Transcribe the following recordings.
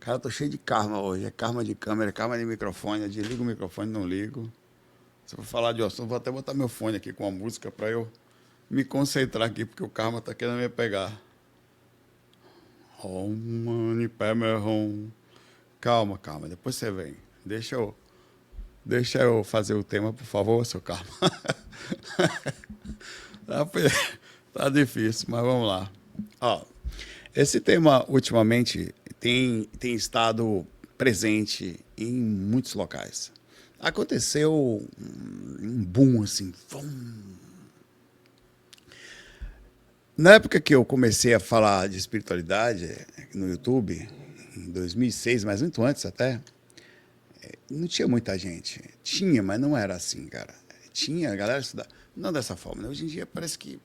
Cara, eu tô cheio de karma hoje. É karma de câmera, karma de microfone. Eu desligo o microfone, não ligo. Se eu for falar de assunto, vou até botar meu fone aqui com a música pra eu me concentrar aqui, porque o karma tá querendo me pegar. Om Mani Padme Hum. Calma, calma, depois você vem. Deixa eu fazer o tema, por favor, seu karma. Tá, tá difícil, mas vamos lá. Ó, esse tema, ultimamente, tem estado presente em muitos locais. Aconteceu um boom, assim. Na época que eu comecei a falar de espiritualidade no YouTube, em 2006, mas muito antes até, não tinha muita gente. Tinha, mas não era assim, cara. Tinha, a galera estudava. Não dessa forma, né? Hoje em dia parece que.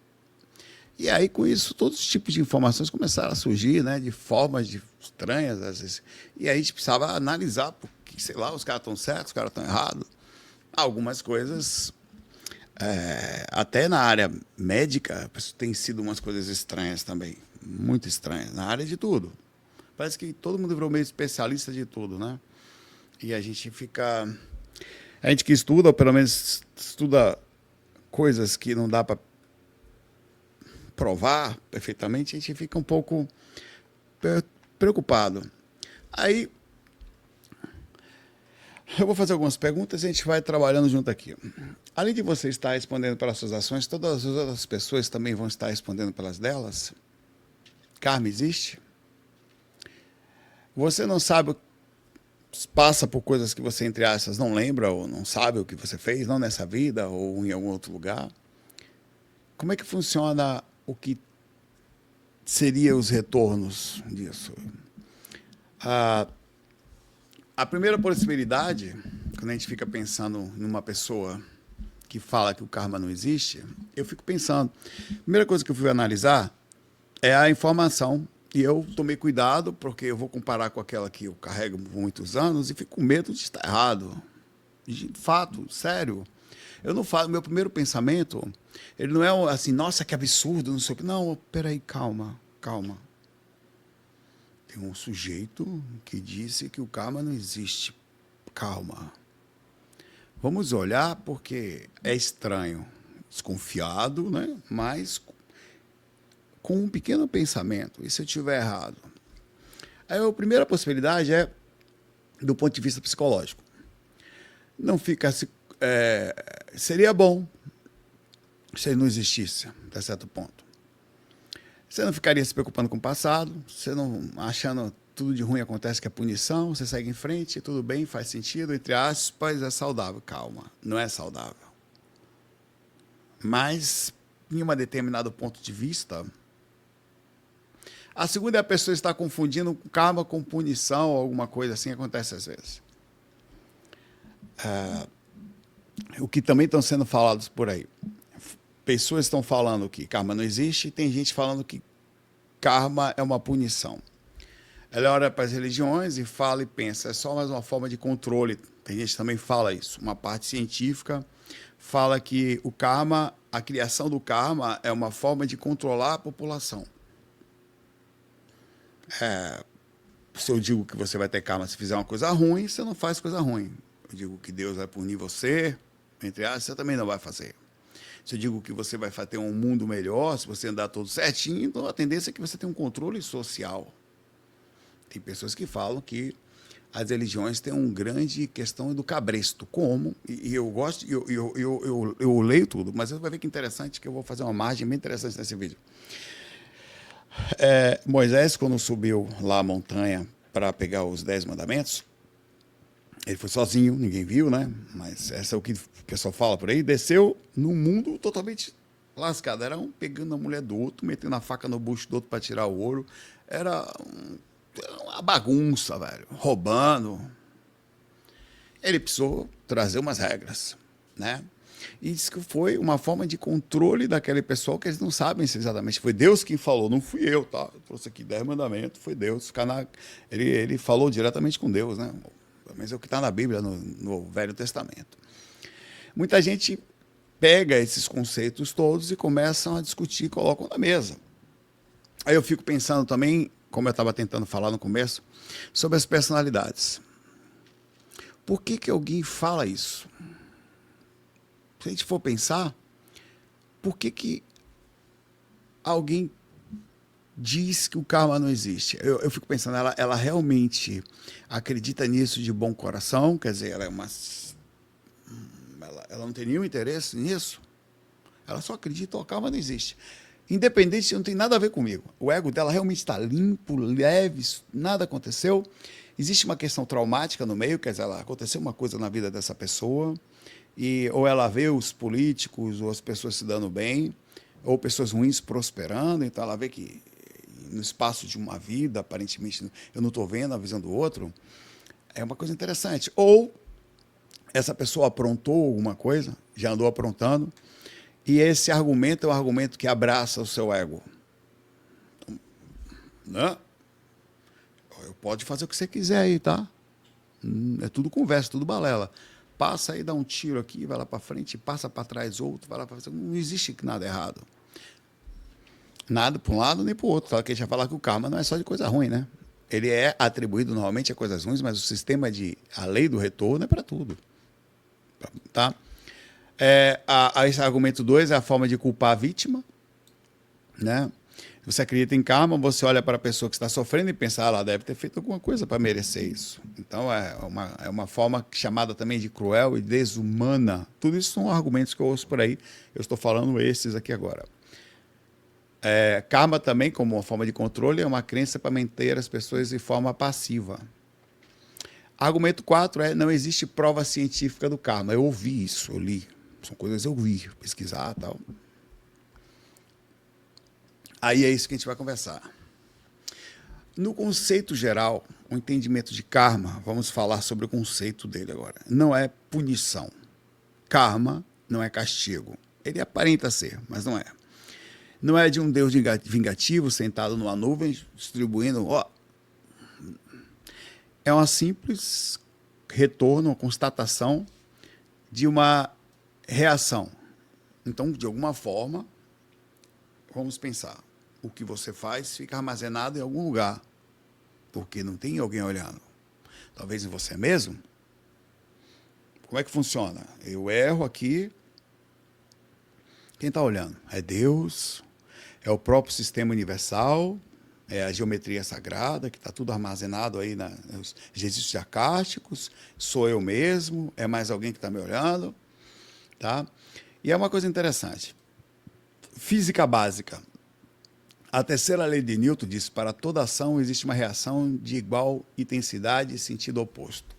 E aí, com isso, todos os tipos de informações começaram a surgir, né? De formas estranhas, às vezes. E aí a gente precisava analisar, porque, sei lá, os caras estão certos, os caras estão errados. Algumas coisas, até na área médica, tem sido umas coisas estranhas também. Muito estranhas. Na área de tudo. Parece que todo mundo virou meio especialista de tudo, né? E a gente fica. A gente que estuda, ou pelo menos estuda coisas que não dá para provar perfeitamente, a gente fica um pouco preocupado. Aí eu vou fazer algumas perguntas e a gente vai trabalhando junto aqui. Além de você estar respondendo pelas suas ações, todas as outras pessoas também vão estar respondendo pelas delas? Karma existe? Você não sabe, passa por coisas que você, entre aspas, não lembra ou não sabe o que você fez, não nessa vida ou em algum outro lugar? Como é que funciona o que seria os retornos disso? A primeira possibilidade, quando a gente fica pensando numa pessoa que fala que o karma não existe, eu fico pensando, a primeira coisa que eu fui analisar é a informação. E eu tomei cuidado, porque eu vou comparar com aquela que eu carrego por muitos anos e fico com medo de estar errado. De fato, sério. Eu não falo, meu primeiro pensamento, ele não é assim, nossa, que absurdo, não sei o que. Não, peraí, calma, calma. Tem um sujeito que disse que o karma não existe. Calma. Vamos olhar porque é estranho, desconfiado, né? Mas com um pequeno pensamento. E se eu estiver errado? Aí a primeira possibilidade é do ponto de vista psicológico. Não fica se, seria bom se ele não existisse, até certo ponto. Você não ficaria se preocupando com o passado, você não achando tudo de ruim acontece que é punição, você segue em frente, tudo bem, faz sentido, entre aspas, é saudável. Calma, não é saudável. Mas, em um determinado ponto de vista, a segunda é a pessoa estar confundindo karma com punição, ou alguma coisa assim, acontece às vezes. O que também estão sendo falados por aí. Pessoas estão falando que karma não existe, e tem gente falando que karma é uma punição. Ela olha para as religiões e fala e pensa, é só mais uma forma de controle. Tem gente que também fala isso. Uma parte científica fala que o karma, a criação do karma é uma forma de controlar a população. Se eu digo que você vai ter karma se fizer uma coisa ruim, você não faz coisa ruim. Eu digo que Deus vai punir você, entre aspas, você também não vai fazer. Se eu digo que você vai ter um mundo melhor, se você andar tudo certinho, então a tendência é que você tenha um controle social. Tem pessoas que falam que as religiões têm uma grande questão do cabresto. Como? E eu gosto, eu leio tudo, mas você vai ver que interessante que eu vou fazer uma margem bem interessante nesse vídeo. Moisés, quando subiu lá a montanha para pegar os 10 mandamentos, ele foi sozinho, ninguém viu, né? Mas essa é o que o pessoal fala por aí. Desceu num mundo totalmente lascado. Era um pegando a mulher do outro, metendo a faca no bucho do outro para tirar o ouro. Era uma bagunça, velho. Roubando. Ele precisou trazer umas regras, né? E disse que foi uma forma de controle daquele pessoal que eles não sabem se exatamente foi Deus quem falou, não fui eu, tá? Eu trouxe aqui 10 mandamentos, foi Deus. Ele falou diretamente com Deus, né? Mas é o que está na Bíblia, no Velho Testamento. Muita gente pega esses conceitos todos e começam a discutir e colocam na mesa. Aí eu fico pensando também como eu estava tentando falar no começo, sobre as personalidades. Por que alguém fala isso? Se a gente for pensar, por que alguém diz que o karma não existe? Eu fico pensando, ela realmente acredita nisso de bom coração? Quer dizer, ela não tem nenhum interesse nisso? Ela só acredita que o karma não existe. Independente, não tem nada a ver comigo. O ego dela realmente está limpo, leve, nada aconteceu. Existe uma questão traumática no meio, quer dizer, aconteceu uma coisa na vida dessa pessoa, ou ela vê os políticos ou as pessoas se dando bem, ou pessoas ruins prosperando, então ela vê que no espaço de uma vida, aparentemente, eu não estou vendo a visão do outro. É uma coisa interessante. Ou essa pessoa aprontou alguma coisa, já andou aprontando, e esse argumento é um argumento que abraça o seu ego. Então, né? Pode fazer o que você quiser aí, tá? É tudo conversa, tudo balela. Passa aí, dá um tiro aqui, vai lá para frente, passa para trás outro, vai lá para frente. Não existe nada errado. Nada para um lado nem para o outro. Claro que a gente vai falar que o karma não é só de coisa ruim, né? Ele é atribuído normalmente a coisas ruins, mas o sistema a lei do retorno é para tudo. Tá? Esse argumento 2 é a forma de culpar a vítima, né? Você acredita em karma, você olha para a pessoa que está sofrendo e pensa, ela deve ter feito alguma coisa para merecer isso. Então, é uma forma chamada também de cruel e desumana. Tudo isso são argumentos que eu ouço por aí. Eu estou falando esses aqui agora. Karma também, como uma forma de controle, é uma crença para manter as pessoas de forma passiva. Argumento 4 não existe prova científica do karma. Eu ouvi isso, eu li. São coisas que eu vi, pesquisar e tal. Aí é isso que a gente vai conversar. No conceito geral, o entendimento de karma, vamos falar sobre o conceito dele agora. Não é punição. Karma não é castigo. Ele aparenta ser, mas não é. Não é de um Deus vingativo sentado numa nuvem, distribuindo... É uma simples retorno, uma constatação de uma reação. Então, de alguma forma, vamos pensar. O que você faz fica armazenado em algum lugar, porque não tem alguém olhando. Talvez em você mesmo. Como é que funciona? Eu erro aqui. Quem está olhando? É Deus, é o próprio sistema universal, é a geometria sagrada, que está tudo armazenado aí nos exercícios acásticos, sou eu mesmo, é mais alguém que está me olhando. Tá? E é uma coisa interessante. Física básica. A terceira lei de Newton diz que para toda ação existe uma reação de igual intensidade e sentido oposto.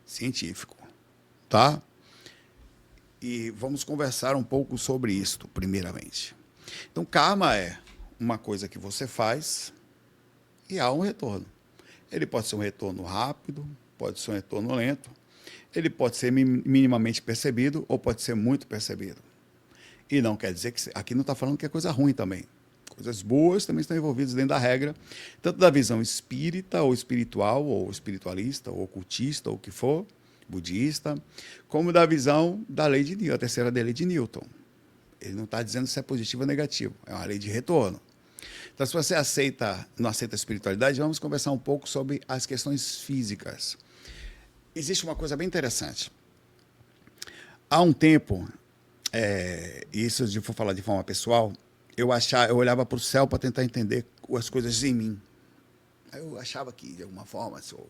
Científico. Tá? E vamos conversar um pouco sobre isto, primeiramente. Então, karma é uma coisa que você faz e há um retorno. Ele pode ser um retorno rápido, pode ser um retorno lento, ele pode ser minimamente percebido ou pode ser muito percebido. E não quer dizer que... Aqui não está falando que é coisa ruim também. Coisas boas também estão envolvidas dentro da regra, tanto da visão espírita, ou espiritual, ou espiritualista, ou ocultista, ou o que for, budista, como da visão da lei de Newton, a terceira lei de Newton. Ele não está dizendo se é positivo ou negativo, é uma lei de retorno. Então, se você não aceita a espiritualidade, vamos conversar um pouco sobre as questões físicas. Existe uma coisa bem interessante. Há um tempo, isso se eu for falar de forma pessoal, eu olhava para o céu para tentar entender as coisas em mim. Eu achava que, de alguma forma, se eu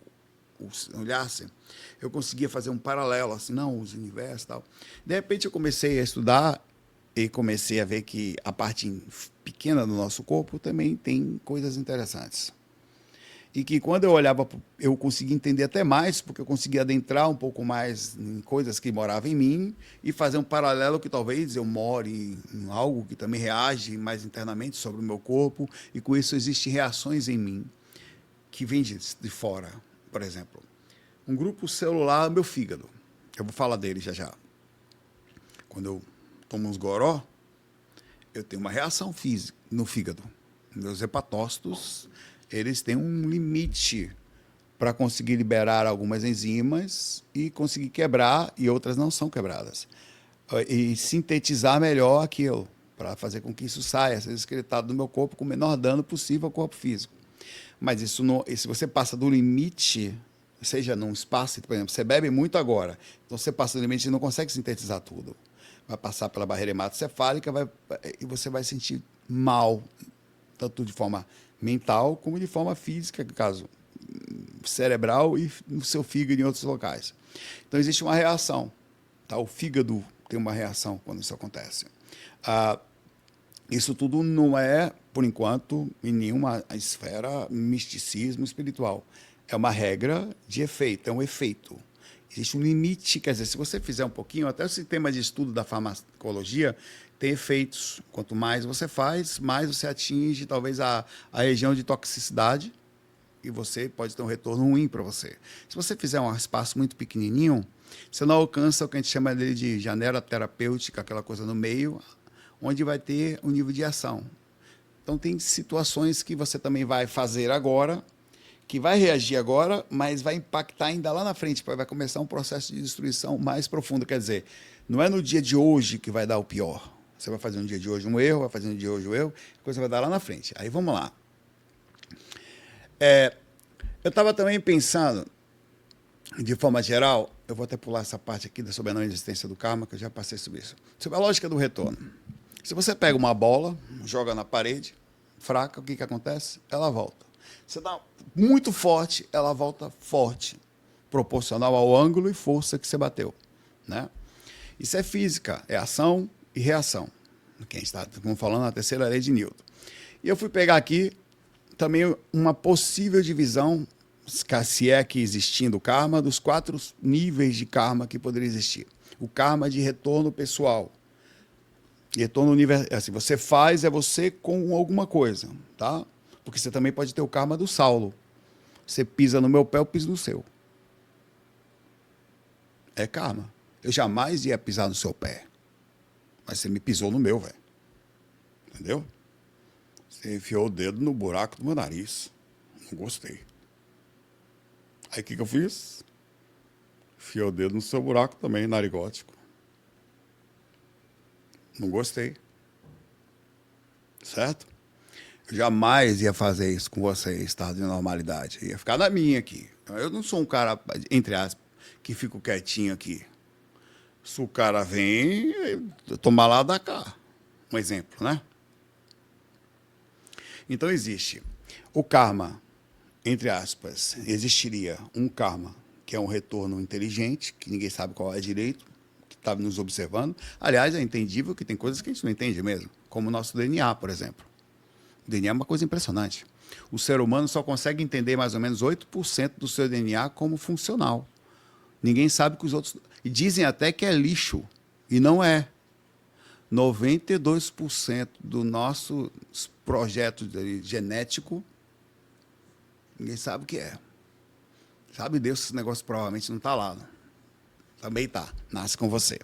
olhasse, eu conseguia fazer um paralelo, assim, não, os universos e tal. De repente, eu comecei a estudar e comecei a ver que a parte pequena do nosso corpo também tem coisas interessantes. E que quando eu olhava, eu conseguia entender até mais, porque eu conseguia adentrar um pouco mais em coisas que moravam em mim e fazer um paralelo que talvez eu more em algo que também reage mais internamente sobre o meu corpo, e com isso existem reações em mim que vêm de fora. Por exemplo, um grupo celular, meu fígado. Eu vou falar dele já já. Quando eu tomo uns goró, eu tenho uma reação física no fígado. Meus hepatócitos, eles têm um limite para conseguir liberar algumas enzimas e conseguir quebrar, e outras não são quebradas. E sintetizar melhor aquilo, para fazer com que isso saia, seja excretado do meu corpo com o menor dano possível ao corpo físico. Mas isso não, e se você passa do limite, seja num espaço, por exemplo, você bebe muito agora, então você passa do limite e não consegue sintetizar tudo. Vai passar pela barreira hematocefálica e você vai sentir mal, tanto de forma mental como de forma física, no caso cerebral e no seu fígado e em outros locais. Então existe uma reação. Tá? O fígado tem uma reação quando isso acontece. Isso tudo não é, por enquanto, em nenhuma esfera misticismo espiritual. É uma regra de efeito, é um efeito. Existe um limite, quer dizer, se você fizer um pouquinho, até o sistema de estudo da farmacologia tem efeitos. Quanto mais você faz, mais você atinge talvez a região de toxicidade e você pode ter um retorno ruim para você. Se você fizer um espaço muito pequenininho, você não alcança o que a gente chama de janela terapêutica, aquela coisa no meio, onde vai ter um nível de ação. Então, tem situações que você também vai fazer agora, que vai reagir agora, mas vai impactar ainda lá na frente, vai começar um processo de destruição mais profundo. Quer dizer, não é no dia de hoje que vai dar o pior. Você vai fazer no dia de hoje um erro, vai fazer no dia de hoje um erro, a coisa vai dar lá na frente. Aí, vamos lá. Eu estava também pensando, de forma geral, eu vou até pular essa parte aqui sobre a não existência do karma, que eu já passei sobre isso, sobre a lógica do retorno. Se você pega uma bola, joga na parede, fraca, o que acontece? Ela volta. Você dá muito forte, ela volta forte, proporcional ao ângulo e força que você bateu. Né? Isso é física, é ação e reação. Quem está falando a terceira lei de Newton. E eu fui pegar aqui também uma possível divisão, se é que existindo karma, dos 4 níveis de karma que poderia existir. O karma de retorno pessoal. Retorno universal. Assim, você faz, é você com alguma coisa, tá? Porque você também pode ter o karma do Saulo. Você pisa no meu pé, eu piso no seu. É karma. Eu jamais ia pisar no seu pé. Mas você me pisou no meu, velho. Entendeu? Você enfiou o dedo no buraco do meu nariz. Não gostei. Aí o que eu fiz? Enfiei o dedo no seu buraco também, narigótico. Não gostei. Certo? Eu jamais ia fazer isso com você em estado de normalidade. Eu ia ficar na minha aqui. Eu não sou um cara, entre aspas, que fico quietinho aqui. Se o cara vem, eu tomar lá da cá. Um exemplo, né? Então existe o karma, entre aspas, existiria um karma, que é um retorno inteligente, que ninguém sabe qual é direito, que está nos observando. Aliás, é entendível que tem coisas que a gente não entende mesmo, como o nosso DNA, por exemplo. O DNA é uma coisa impressionante. O ser humano só consegue entender mais ou menos 8% do seu DNA como funcional. Ninguém sabe que os outros... E dizem até que é lixo, e não é. 92% do nosso projeto genético, ninguém sabe o que é. Sabe Deus que esse negócio provavelmente não está lá. Também está, nasce com você.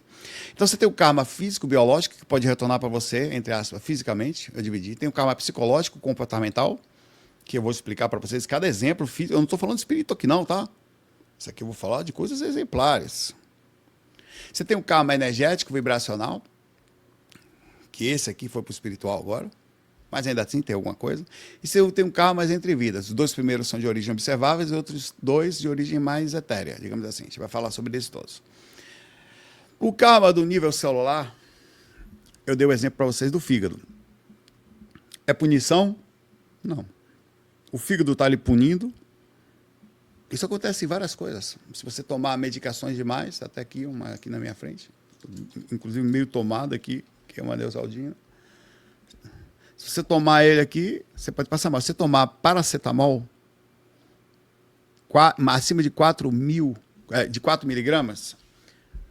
Então você tem o karma físico, biológico, que pode retornar para você, entre aspas, fisicamente, eu dividi. Tem o karma psicológico, comportamental, que eu vou explicar para vocês. Cada exemplo físico, eu não estou falando de espírito aqui não, tá? Isso aqui eu vou falar de coisas exemplares. Você tem o karma energético, vibracional, que esse aqui foi para o espiritual agora, mas ainda assim tem alguma coisa. E você tem um karma entre vidas. Os 2 primeiros são de origem observável e os outros 2 de origem mais etérea, digamos assim. A gente vai falar sobre isso todos. O karma do nível celular, eu dei o exemplo para vocês do fígado. É punição? Não. O fígado está lhe punindo. Isso acontece em várias coisas. Se você tomar medicações demais, até aqui, uma aqui na minha frente, inclusive meio tomada aqui, que é uma Neosaldina. Se você tomar ele aqui, você pode passar mal. Se você tomar paracetamol, acima de 4 miligramas,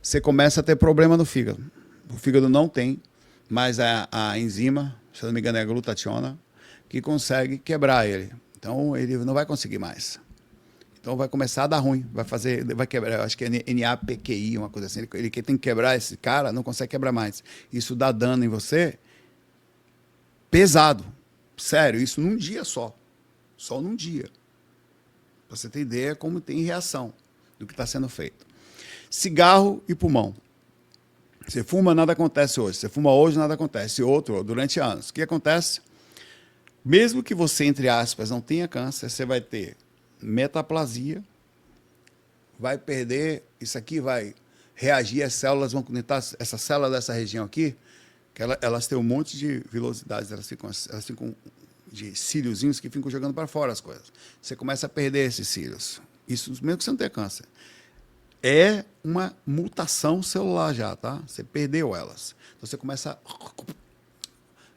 você começa a ter problema no fígado. O fígado não tem mais a enzima, se não me engano é a glutationa, que consegue quebrar ele. Então, ele não vai conseguir mais. Então, vai começar a dar ruim. Vai quebrar, acho que é NAPQI, uma coisa assim. Ele tem que quebrar esse cara, não consegue quebrar mais. Isso dá dano em você pesado. Sério, isso num dia só. Só num dia. Pra você ter ideia como tem reação do que está sendo feito. Cigarro e pulmão. Você fuma, nada acontece hoje. Você fuma hoje, nada acontece. Outro, durante anos. O que acontece? Mesmo que você, entre aspas, não tenha câncer, você vai ter metaplasia, vai perder, isso aqui vai reagir, as células vão conectar, essa célula dessa região aqui, que elas têm um monte de vilosidades, elas ficam de cíliozinhos que ficam jogando para fora as coisas. Você começa a perder esses cílios. Isso mesmo que você não tenha câncer. É uma mutação celular já, tá? Você perdeu elas. Então você começa a...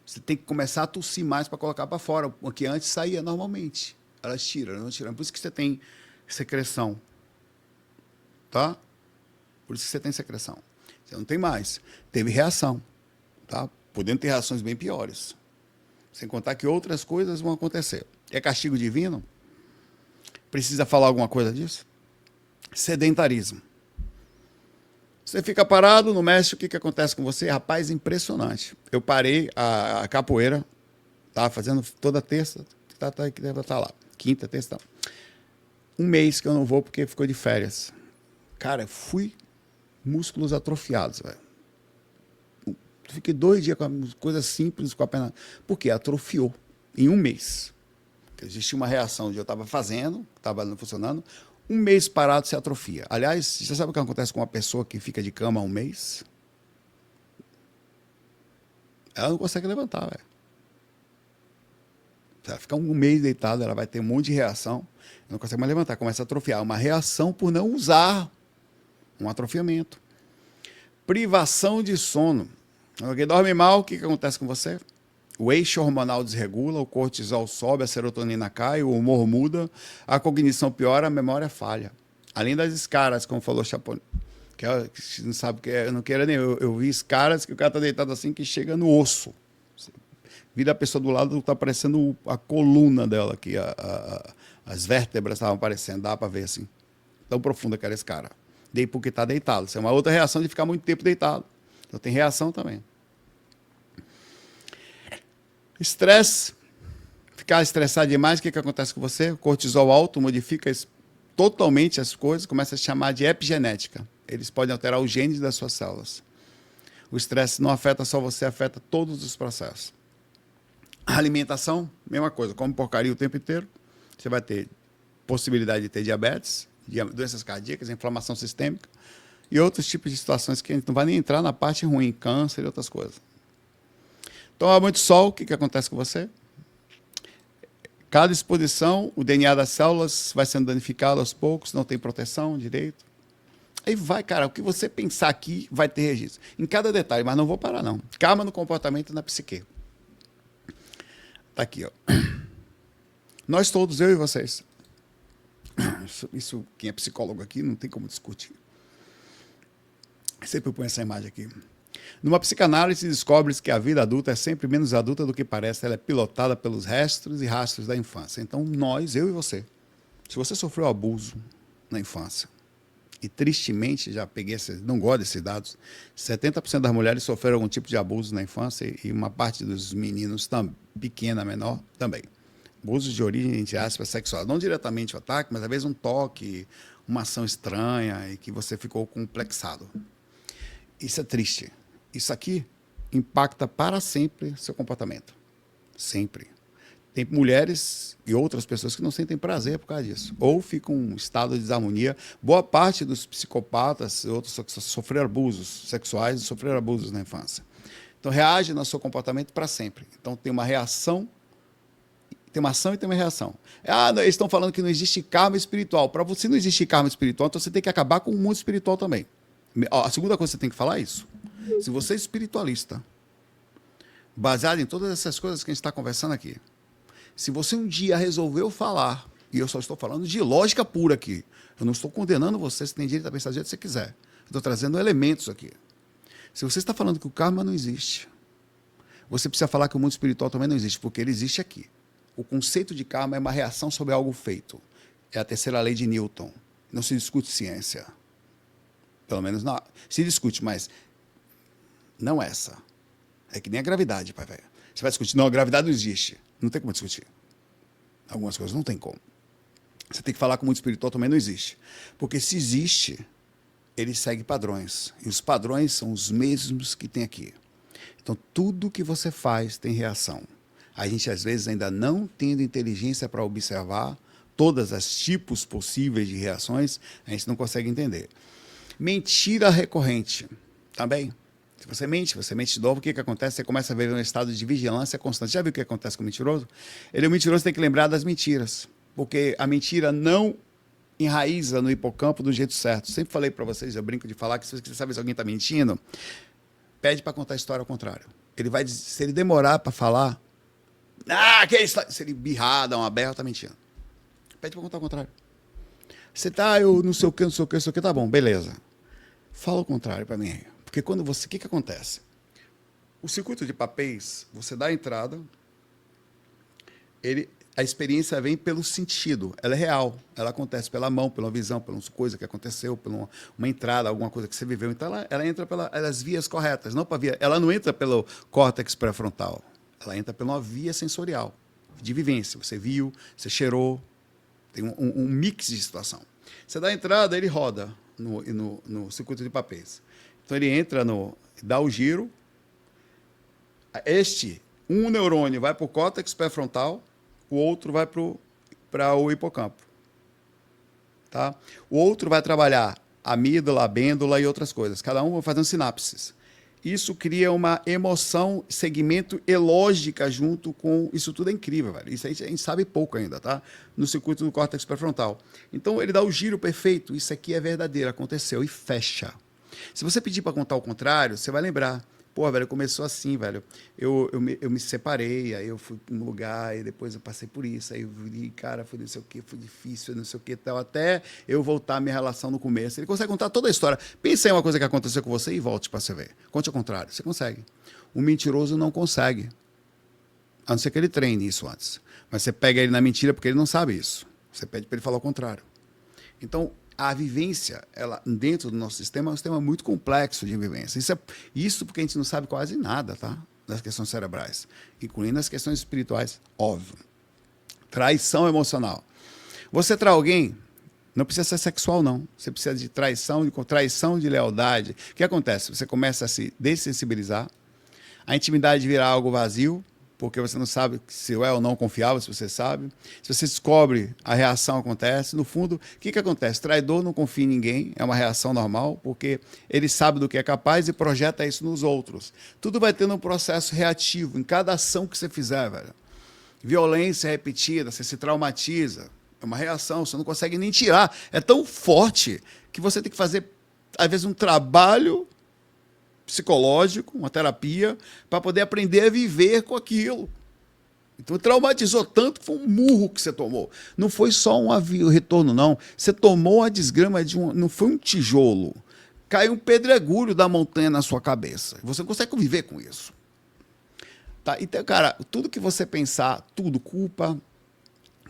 Você tem que começar a tossir mais para colocar para fora, porque antes saía normalmente. Elas tiram, não tiram. Por isso que você tem secreção. Tá? Por isso que você tem secreção. Você não tem mais. Teve reação. Tá? Podendo ter reações bem piores. Sem contar que outras coisas vão acontecer. É castigo divino? Precisa falar alguma coisa disso? Sedentarismo. Você fica parado, não mexe, o que acontece com você? Rapaz, impressionante. Eu parei a capoeira, estava fazendo toda terça, tá lá, quinta, terça, não. Um mês que eu não vou porque ficou de férias. Cara, fui músculos atrofiados, velho. Fiquei 2 dias com coisas simples, com a perna. Porque atrofiou em um mês. Existia uma reação de eu estava fazendo, estava não funcionando. Um mês parado se atrofia. Aliás, você sabe o que acontece com uma pessoa que fica de cama 1 mês? Ela não consegue levantar, velho. Ela fica 1 mês deitada, ela vai ter um monte de reação, não consegue mais levantar, começa a atrofiar. Uma reação por não usar. Um atrofiamento. Privação de sono. Alguém dorme mal, o que acontece com você? O eixo hormonal desregula, o cortisol sobe, a serotonina cai, o humor muda, a cognição piora, a memória falha. Além das escaras, como falou Chapolin, que não sabe o que é, eu não quero nem. Eu vi escaras que o cara está deitado assim que chega no osso. Vira a pessoa do lado, está aparecendo a coluna dela aqui, as vértebras estavam aparecendo, dá para ver assim. Tão profunda que era esse cara. Daí porque está deitado. Isso é uma outra reação de ficar muito tempo deitado. Então tem reação também. Estresse, ficar estressado demais, o que acontece com você? O cortisol alto modifica totalmente as coisas, começa a chamar de epigenética. Eles podem alterar os genes das suas células. O estresse não afeta só você, afeta todos os processos. A alimentação, mesma coisa, come porcaria o tempo inteiro, você vai ter possibilidade de ter diabetes, doenças cardíacas, inflamação sistêmica e outros tipos de situações que a gente não vai nem entrar na parte ruim, câncer e outras coisas. Toma muito sol, o que acontece com você? Cada exposição, o DNA das células vai sendo danificado aos poucos, não tem proteção direito. Aí vai, cara, o que você pensar aqui vai ter registro. Em cada detalhe, mas não vou parar, não. Karma no comportamento e na psique. Tá aqui, ó. Nós todos, eu e vocês. Isso, quem é psicólogo aqui, não tem como discutir. Sempre põe essa imagem aqui. Numa psicanálise, descobre-se que a vida adulta é sempre menos adulta do que parece. Ela é pilotada pelos restos e rastros da infância. Então, nós, eu e você, se você sofreu abuso na infância, e tristemente, já peguei não gosto desses dados, 70% das mulheres sofreram algum tipo de abuso na infância e uma parte dos meninos, pequena, menor, também. Abuso de origem, entre aspas, sexual. Não diretamente o ataque, mas às vezes um toque, uma ação estranha e que você ficou complexado. Isso é triste. Isso aqui impacta para sempre seu comportamento. Sempre. Tem mulheres e outras pessoas que não sentem prazer por causa disso. Ou ficam em um estado de desarmonia. Boa parte dos psicopatas, outros que sofreram abusos sexuais, sofreram abusos na infância. Então, reage no seu comportamento para sempre. Então, tem uma reação, tem uma ação e tem uma reação. Eles estão falando que não existe karma espiritual. Para você não existir karma espiritual, então você tem que acabar com o mundo espiritual também. A segunda coisa que você tem que falar é isso. Se você é espiritualista, baseado em todas essas coisas que a gente está conversando aqui, se você um dia resolveu falar, e eu só estou falando de lógica pura aqui, eu não estou condenando você, você tem direito a pensar do jeito que você quiser. Eu estou trazendo elementos aqui. Se você está falando que o karma não existe, você precisa falar que o mundo espiritual também não existe, porque ele existe aqui. O conceito de karma é uma reação sobre algo feito. É a terceira lei de Newton. Não se discute ciência. Pelo menos não. Se discute, mas não essa. É que nem a gravidade, pai velho. Você vai discutir, não, a gravidade não existe. Não tem como discutir. Algumas coisas não tem como. Você tem que falar que o mundo espiritual também não existe. Porque se existe, ele segue padrões. E os padrões são os mesmos que tem aqui. Então, tudo que você faz tem reação. A gente, às vezes, ainda não tendo inteligência para observar todas as tipos possíveis de reações, a gente não consegue entender. Mentira recorrente, também. Se você mente de novo, o que acontece? Você começa a ver um estado de vigilância constante. Já viu o que acontece com o mentiroso? O mentiroso tem que lembrar das mentiras, porque a mentira não enraiza no hipocampo do jeito certo. Sempre falei para vocês, eu brinco de falar que se você sabe se alguém está mentindo, pede para contar a história ao contrário. Ele vai, se ele demorar para falar, que é isso? Se ele birrar, dar uma berra, tá mentindo. Pede para contar ao contrário. Você tá, eu não sei o que, não sei o que, não sei o que, tá bom, beleza. Fala o contrário para mim. Porque quando você, o que acontece? O circuito de papéis, você dá a entrada, a experiência vem pelo sentido, ela é real, ela acontece pela mão, pela visão, pela coisa que aconteceu, por uma entrada, alguma coisa que você viveu. Então ela entra pelas vias corretas, não para via, ela não entra pelo córtex pré-frontal, ela entra pela via sensorial, de vivência. Você viu, você cheirou, tem um mix de situação. Você dá a entrada, ele roda no circuito de papéis. Então ele entra dá o giro. Um neurônio vai para o córtex pré-frontal, o outro vai para o hipocampo. Tá? O outro vai trabalhar amígdala, abêndula e outras coisas. Cada um vai fazendo sinapses. Isso cria uma emoção, segmento e lógica junto com... Isso tudo é incrível, velho. Isso a gente sabe pouco ainda, tá? No circuito do córtex pré-frontal. Então ele dá o giro perfeito. Isso aqui é verdadeiro, aconteceu, e fecha. Se você pedir para contar o contrário, você vai lembrar. Pô, velho, começou assim, velho. Eu me separei, aí eu fui para um lugar, e depois eu passei por isso. Aí eu vi, cara, foi não sei o que, foi difícil, não sei o que tal, até eu voltar à minha relação no começo. Ele consegue contar toda a história. Pensa em uma coisa que aconteceu com você e volte para você ver. Conte ao contrário, você consegue. O mentiroso não consegue. A não ser que ele treine isso antes. Mas você pega ele na mentira porque ele não sabe isso. Você pede para ele falar o contrário. Então, a vivência, ela, dentro do nosso sistema, é um sistema muito complexo de vivência. Isso porque a gente não sabe quase nada, tá? Das questões cerebrais, incluindo as questões espirituais, óbvio. Traição emocional. Você trai alguém, não precisa ser sexual, não. Você precisa de traição de lealdade. O que acontece? Você começa a se dessensibilizar, a intimidade vira algo vazio, porque você não sabe se é ou não confiável, se você sabe. Se você descobre, a reação acontece. No fundo, o que acontece? Traidor não confia em ninguém, é uma reação normal, porque ele sabe do que é capaz e projeta isso nos outros. Tudo vai tendo um processo reativo em cada ação que você fizer, velho. Violência repetida, você se traumatiza. É uma reação, você não consegue nem tirar. É tão forte que você tem que fazer, às vezes, um trabalho psicológico, uma terapia, para poder aprender a viver com aquilo. Então, traumatizou tanto que foi um murro que você tomou. Não foi só um retorno, não. Você tomou a desgrama de não foi um tijolo. Caiu um pedregulho da montanha na sua cabeça. Você não consegue conviver com isso. Tá? Então, cara, tudo que você pensar, tudo, culpa,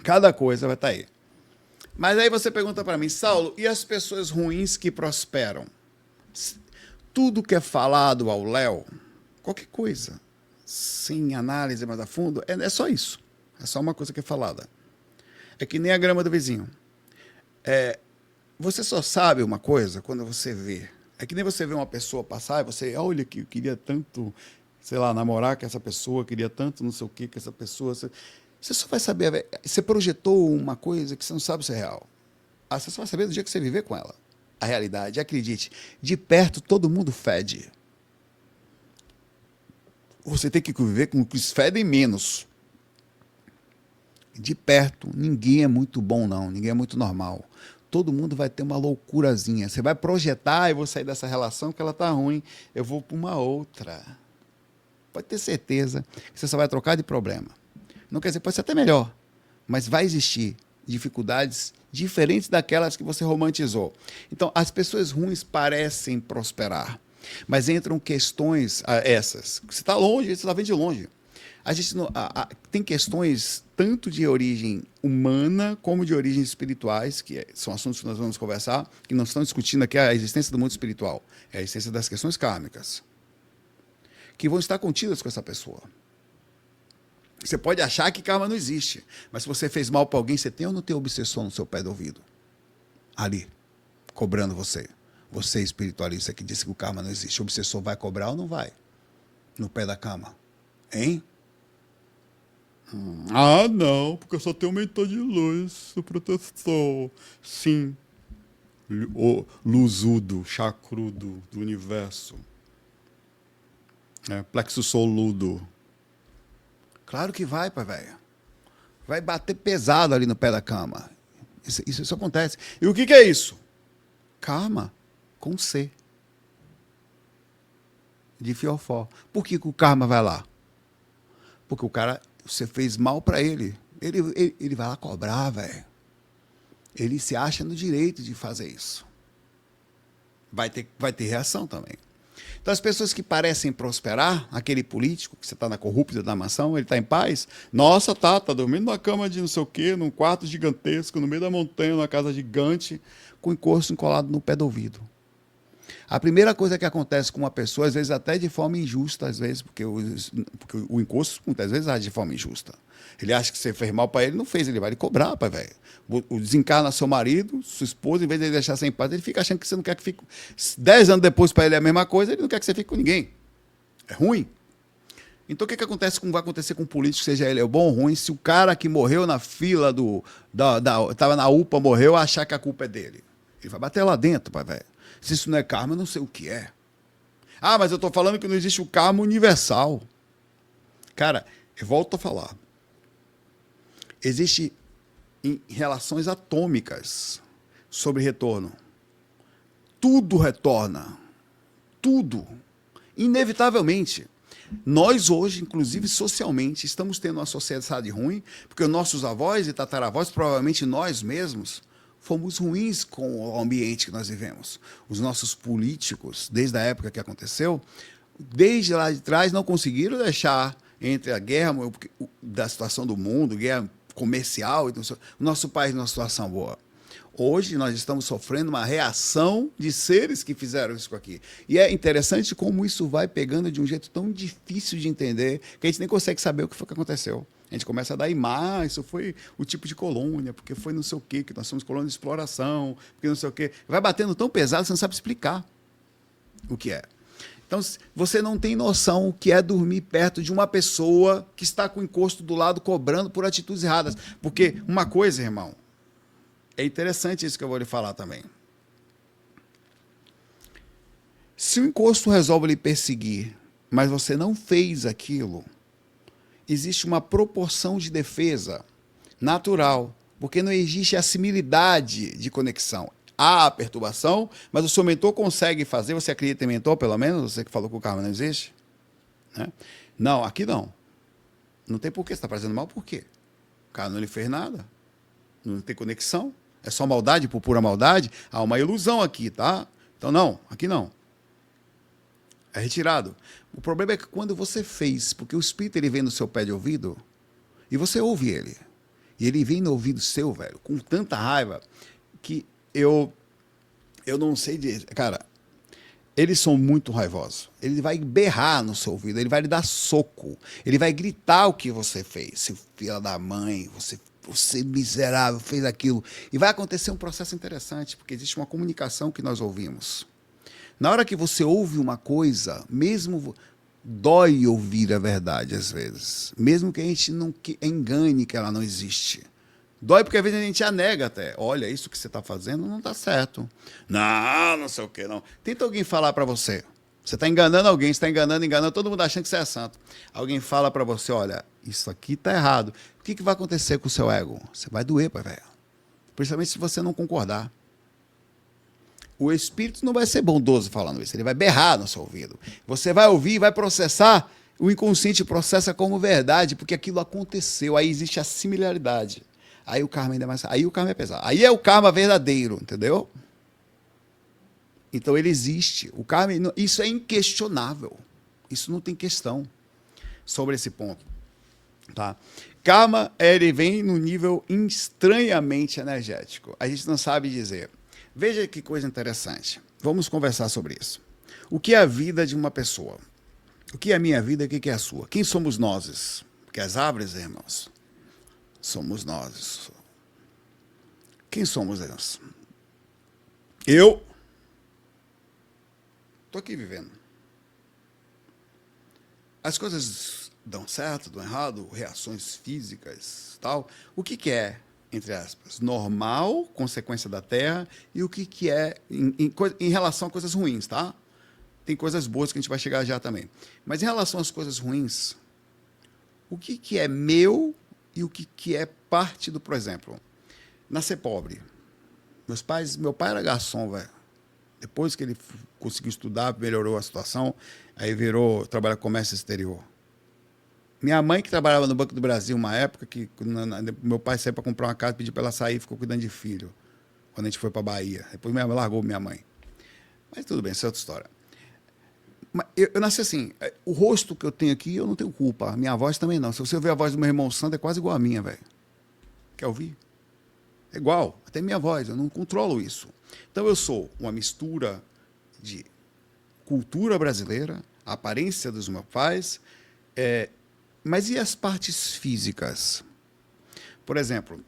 cada coisa vai estar aí. Mas aí você pergunta para mim, Saulo, e as pessoas ruins que prosperam? Tudo que é falado ao Léo, qualquer coisa, sem análise mais a fundo, é só isso. É só uma coisa que é falada. É que nem a grama do vizinho. Você só sabe uma coisa quando você vê. É que nem você vê uma pessoa passar e você, olha que eu queria tanto, sei lá, namorar com essa pessoa, queria tanto não sei o que com essa pessoa. Você só vai saber, você projetou uma coisa que você não sabe se é real. Você só vai saber do dia que você viver com ela. A realidade, acredite, de perto todo mundo fede. Você tem que conviver com os que fedem menos. De perto, ninguém é muito bom, não. Ninguém é muito normal. Todo mundo vai ter uma loucurazinha. Você vai projetar, eu vou sair dessa relação que ela está ruim, eu vou para uma outra. Pode ter certeza que você só vai trocar de problema. Não quer dizer, pode ser até melhor, mas vai existir dificuldades diferentes daquelas que você romantizou. Então, as pessoas ruins parecem prosperar, mas entram questões essas. Você está longe, você está vendo de longe. A gente tem questões tanto de origem humana como de origens espirituais, que são assuntos que nós vamos conversar, que não estão discutindo aqui a existência do mundo espiritual, é a existência das questões kármicas, que vão estar contidas com essa pessoa. Você pode achar que karma não existe, mas se você fez mal para alguém, você tem ou não tem obsessor no seu pé do ouvido? Ali, cobrando você. Você, espiritualista, que disse que o karma não existe, o obsessor vai cobrar ou não vai? No pé da cama. Hein? Ah, não, porque eu só tenho um mentor de luz, o protetor. Sim, o luzudo, chacrudo do universo. Plexo soludo. Claro que vai, pai velho. Vai bater pesado ali no pé da cama. Isso acontece. E o que é isso? Karma com C. De fiofó. Por que o karma vai lá? Porque o cara, você fez mal para ele. Ele vai lá cobrar, velho. Ele se acha no direito de fazer isso. Vai ter reação também. Então, as pessoas que parecem prosperar, aquele político que você está na corrupta da mansão, ele está em paz. Nossa, tá dormindo numa cama de não sei o quê, num quarto gigantesco, no meio da montanha, numa casa gigante, com o encosto encolado no pé do ouvido. A primeira coisa que acontece com uma pessoa, às vezes até de forma injusta, às vezes, porque o encosto, muitas vezes, age de forma injusta. Ele acha que você fez mal para ele, não fez, ele vai lhe cobrar, pai, velho. Desencarna seu marido, sua esposa, em vez de ele deixar você em paz, ele fica achando que você não quer que fique. 10 anos depois, para ele é a mesma coisa, ele não quer que você fique com ninguém. É ruim. Então, o que acontece vai acontecer com um político, seja ele bom ou ruim, se o cara que morreu na fila estava na UPA, morreu, achar que a culpa é dele? Ele vai bater lá dentro, pai, velho. Se isso não é karma, eu não sei o que é. Ah, mas eu estou falando que não existe o karma universal. Cara, eu volto a falar. Existe em relações atômicas sobre retorno. Tudo retorna. Tudo. Inevitavelmente. Nós hoje, inclusive socialmente, estamos tendo uma sociedade ruim, porque os nossos avós e tataravós, provavelmente nós mesmos, fomos ruins com o ambiente que nós vivemos. Os nossos políticos, desde a época que aconteceu, desde lá de trás, não conseguiram deixar entre a guerra da situação do mundo, guerra comercial, o nosso país numa situação boa. Hoje nós estamos sofrendo uma reação de seres que fizeram isso aqui. E é interessante como isso vai pegando de um jeito tão difícil de entender que a gente nem consegue saber o que foi que aconteceu. A gente começa a dar imagem, isso foi o tipo de colônia, porque foi não sei o quê, que nós somos colônia de exploração, porque não sei o quê. Vai batendo tão pesado que você não sabe explicar o que é. Então, você não tem noção o que é dormir perto de uma pessoa que está com o encosto do lado cobrando por atitudes erradas. Porque uma coisa, irmão, é interessante isso que eu vou lhe falar também. Se o encosto resolve lhe perseguir, mas você não fez aquilo, existe uma proporção de defesa natural, porque não existe a similidade de conexão. Há a perturbação, mas o seu mentor consegue fazer, você acredita em mentor, pelo menos, você que falou que o karma não existe? Né? Não, aqui não. Não tem porquê, você está fazendo mal, por quê? O cara não lhe fez nada, não tem conexão, é só maldade por pura maldade, há uma ilusão aqui, tá? Então não, aqui não. É retirado. O problema é que quando você fez, porque o espírito ele vem no seu pé de ouvido, e você ouve ele, e ele vem no ouvido seu, velho, com tanta raiva, que eu não sei dizer. Cara, eles são muito raivosos. Ele vai berrar no seu ouvido, ele vai lhe dar soco, ele vai gritar o que você fez. Seu filho da mãe, você miserável, fez aquilo. E vai acontecer um processo interessante, porque existe uma comunicação que nós ouvimos. Na hora que você ouve uma coisa, mesmo dói ouvir a verdade às vezes, mesmo que a gente não engane que ela não existe. Dói porque às vezes a gente a nega até. Olha, isso que você está fazendo não está certo. Não, não sei o que, não. Tenta alguém falar para você. Você está enganando alguém, você está enganando, todo mundo achando que você é santo. Alguém fala para você, olha, isso aqui está errado. O que vai acontecer com o seu ego? Você vai doer, pai velho. Principalmente se você não concordar. O espírito não vai ser bondoso falando isso, ele vai berrar no seu ouvido. Você vai ouvir, vai processar, o inconsciente processa como verdade, porque aquilo aconteceu, aí existe a similaridade. Aí o karma ainda é mais. Aí o karma é pesado. Aí é o karma verdadeiro, entendeu? Então ele existe. O karma, isso é inquestionável. Isso não tem questão sobre esse ponto. Tá? Karma, ele vem no nível estranhamente energético. A gente não sabe dizer. Veja que coisa interessante. Vamos conversar sobre isso. O que é a vida de uma pessoa? O que é a minha vida e o que é a sua? Quem somos nós? Porque as árvores, irmãos, somos nós. Quem somos nós? Eu estou aqui vivendo. As coisas dão certo, dão errado, reações físicas, tal. O que é, entre aspas, normal, consequência da Terra, e o que é em relação a coisas ruins, tá? Tem coisas boas que a gente vai chegar já também. Mas em relação às coisas ruins, o que é meu e o que é parte do, por exemplo, nascer pobre. Meu pai era garçom, velho. Depois que ele conseguiu estudar, melhorou a situação, aí virou trabalhar com comércio exterior. Minha mãe, que trabalhava no Banco do Brasil uma época, que meu pai saiu para comprar uma casa, pediu para ela sair e ficou cuidando de filho, quando a gente foi para Bahia. Depois minha mãe largou minha mãe. Mas tudo bem, isso é outra história. Mas eu nasci assim, o rosto que eu tenho aqui, eu não tenho culpa. A minha voz também não. Se você ouvir a voz do meu irmão Sandro, é quase igual a minha, velho. Quer ouvir? É igual, até minha voz, eu não controlo isso. Então eu sou uma mistura de cultura brasileira, a aparência dos meus pais, mas e as partes físicas? Por exemplo,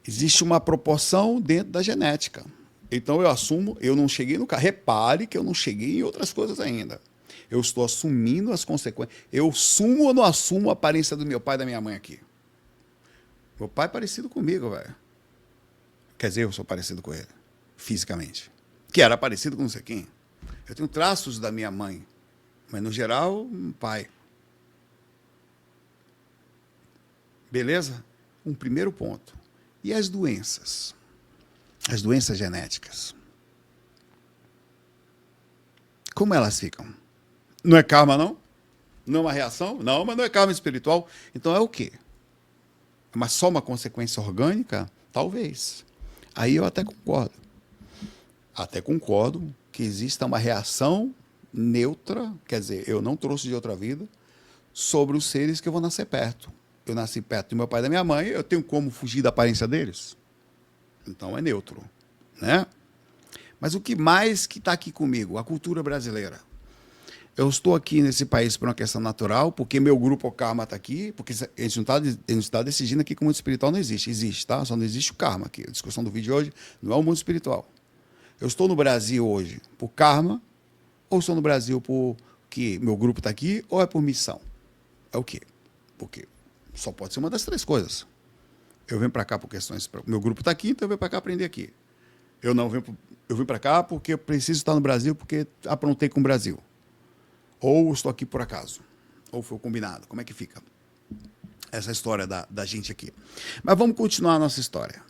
existe uma proporção dentro da genética. Então eu assumo, eu não cheguei no carro. Repare que eu não cheguei em outras coisas ainda. Eu estou assumindo as consequências. Eu assumo ou não assumo a aparência do meu pai e da minha mãe aqui? Meu pai é parecido comigo, velho. Quer dizer, eu sou parecido com ele, fisicamente. Que era parecido com não sei quem. Eu tenho traços da minha mãe, mas no geral, pai. Beleza? Um primeiro ponto. E as doenças? As doenças genéticas. Como elas ficam? Não é karma, não? Não é uma reação? Não, mas não é karma espiritual. Então é o quê? Mas só uma consequência orgânica? Talvez. Aí eu até concordo. Até concordo que exista uma reação neutra, quer dizer, eu não trouxe de outra vida, sobre os seres que eu vou nascer perto. Eu nasci perto do meu pai e da minha mãe, eu tenho como fugir da aparência deles? Então é neutro, né? Mas o que mais que está aqui comigo? A cultura brasileira. Eu estou aqui nesse país por uma questão natural, porque meu grupo, o karma, está aqui, porque a gente não está decidindo aqui que o mundo espiritual não existe. Existe, tá? Só não existe o karma aqui. A discussão do vídeo de hoje não é o mundo espiritual. Eu estou no Brasil hoje por karma, ou estou no Brasil porque meu grupo está aqui, ou é por missão? É o quê? Porque só pode ser uma das três coisas. Eu venho para cá por questões... Meu grupo está aqui, então eu venho para cá aprender aqui. Eu vim para cá porque eu preciso estar no Brasil, porque aprontei com o Brasil. Ou estou aqui por acaso? Ou foi combinado? Como é que fica essa história da gente aqui? Mas vamos continuar a nossa história.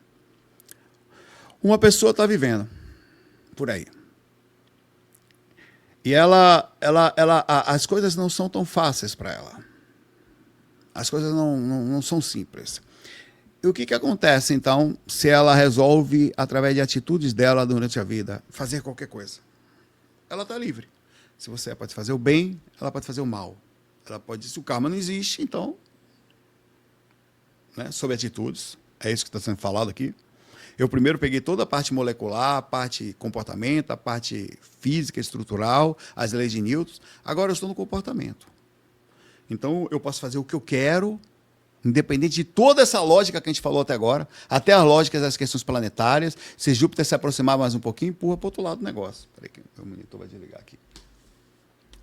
Uma pessoa está vivendo por aí. E as coisas não são tão fáceis para ela. As coisas não são simples. E o que acontece, então, se ela resolve, através de atitudes dela durante a vida, fazer qualquer coisa? Ela está livre. Se você pode fazer o bem, ela pode fazer o mal. Ela pode dizer, se o karma não existe, então, né, sobre atitudes, é isso que está sendo falado aqui. Eu primeiro peguei toda a parte molecular, a parte comportamento, a parte física, estrutural, as leis de Newton. Agora eu estou no comportamento. Então, eu posso fazer o que eu quero, independente de toda essa lógica que a gente falou até agora, até as lógicas das questões planetárias. Se Júpiter se aproximar mais um pouquinho, empurra para o outro lado do negócio. Espera aí que o monitor vai desligar aqui.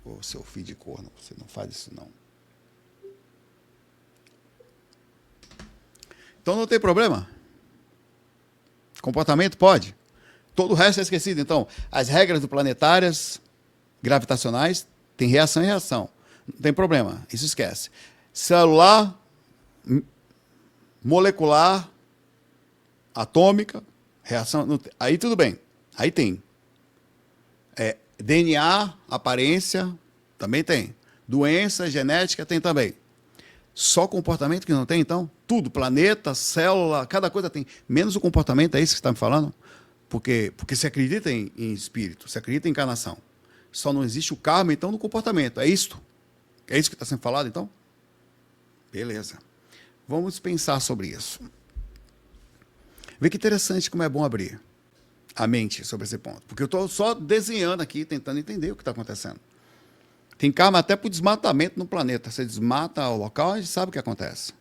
Ô, seu filho de corno, você não faz isso, não. Então não tem problema. Comportamento pode. Todo o resto é esquecido. Então, as regras do planetárias, gravitacionais, tem reação e reação. Não tem problema, isso esquece. Celular, molecular, atômica, reação, aí tudo bem, aí tem. DNA, aparência, também tem. Doença, genética, tem também. Só comportamento que não tem, então? Tudo, planeta, célula, cada coisa tem. Menos o comportamento, é isso que você está me falando? Porque você acredita em espírito, você acredita em encarnação. Só não existe o karma, então, no comportamento. É isso? É isso que está sendo falado, então? Beleza. Vamos pensar sobre isso. Vê que interessante como é bom abrir a mente sobre esse ponto. Porque eu estou só desenhando aqui, tentando entender o que está acontecendo. Tem karma até para o desmatamento no planeta. Você desmata o local, a gente sabe o que acontece.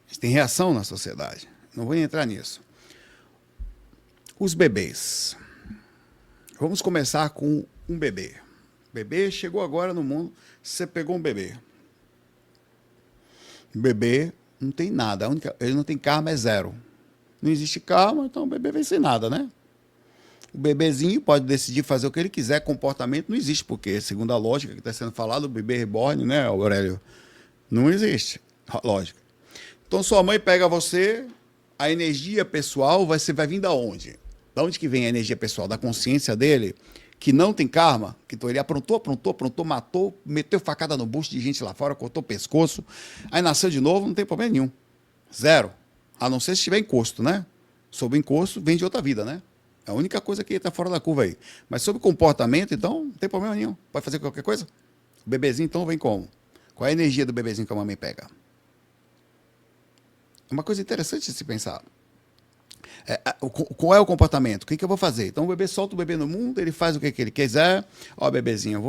A gente tem reação na sociedade. Não vou entrar nisso. Os bebês. Vamos começar com um bebê. Bebê chegou agora no mundo, você pegou um bebê. O bebê não tem nada, ele não tem karma, é zero. Não existe karma, então o bebê vem sem nada, né? O bebezinho pode decidir fazer o que ele quiser, comportamento não existe, porque, segundo a lógica que está sendo falada, o bebê reborn, né, Aurélio? Não existe, lógica. Então, sua mãe pega você, a energia pessoal você vai vir da onde? Da onde que vem a energia pessoal? Da consciência dele, que não tem karma, que então ele aprontou, matou, meteu facada no bucho de gente lá fora, cortou o pescoço, aí nasceu de novo, não tem problema nenhum. Zero. A não ser se tiver encosto, né? Sob encosto, vem de outra vida, né? É a única coisa que está fora da curva aí. Mas sobre comportamento, então, não tem problema nenhum. Pode fazer qualquer coisa. O bebezinho, então, vem como? Qual é a energia do bebezinho que a mamãe pega? É uma coisa interessante de se pensar. Qual é o comportamento? O que eu vou fazer? Então, o bebê solta o bebê no mundo, ele faz o que ele quiser. Ó, bebezinho,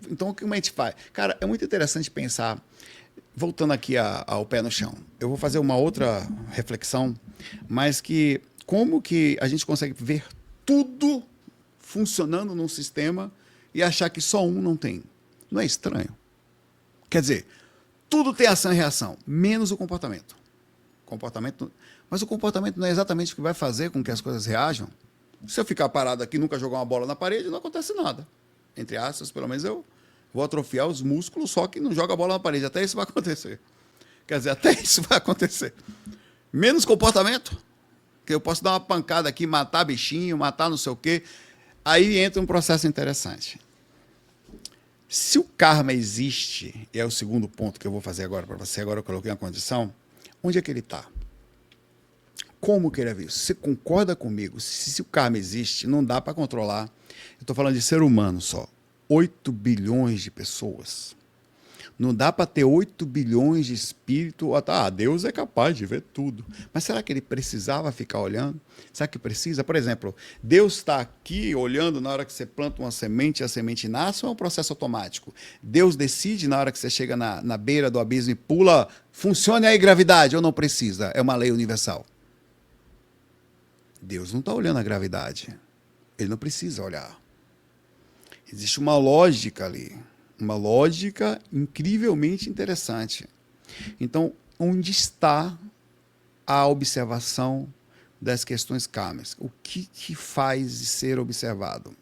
então, o que a gente faz? Cara, é muito interessante pensar. Voltando aqui ao pé no chão. Eu vou fazer uma outra reflexão, mas que como que a gente consegue ver tudo funcionando num sistema e achar que só um não tem? Não é estranho? Quer dizer, tudo tem ação e reação, menos o comportamento. Mas o comportamento não é exatamente o que vai fazer com que as coisas reajam. Se eu ficar parado aqui e nunca jogar uma bola na parede, não acontece nada. Entre aspas, pelo menos eu vou atrofiar os músculos, só que não joga a bola na parede. Até isso vai acontecer. Quer dizer, até isso vai acontecer. Menos comportamento, que eu posso dar uma pancada aqui, matar bichinho, matar não sei o quê. Aí entra um processo interessante. Se o karma existe, e é o segundo ponto que eu vou fazer agora para você, agora eu coloquei uma condição, onde é que ele está? Como que ele é visto? Você concorda comigo? Se o karma existe, não dá para controlar. Eu estou falando de ser humano só. 8 bilhões de pessoas. Não dá para ter 8 bilhões de espíritos. Deus é capaz de ver tudo. Mas será que ele precisava ficar olhando? Será que precisa? Por exemplo, Deus está aqui olhando na hora que você planta uma semente e a semente nasce, ou é um processo automático? Deus decide na hora que você chega na beira do abismo e pula, funcione aí gravidade, ou não precisa? É uma lei universal. Deus não está olhando a gravidade. Ele não precisa olhar. Existe uma lógica ali. Uma lógica incrivelmente interessante. Então, onde está a observação das questões kármicas? O que faz ser observado?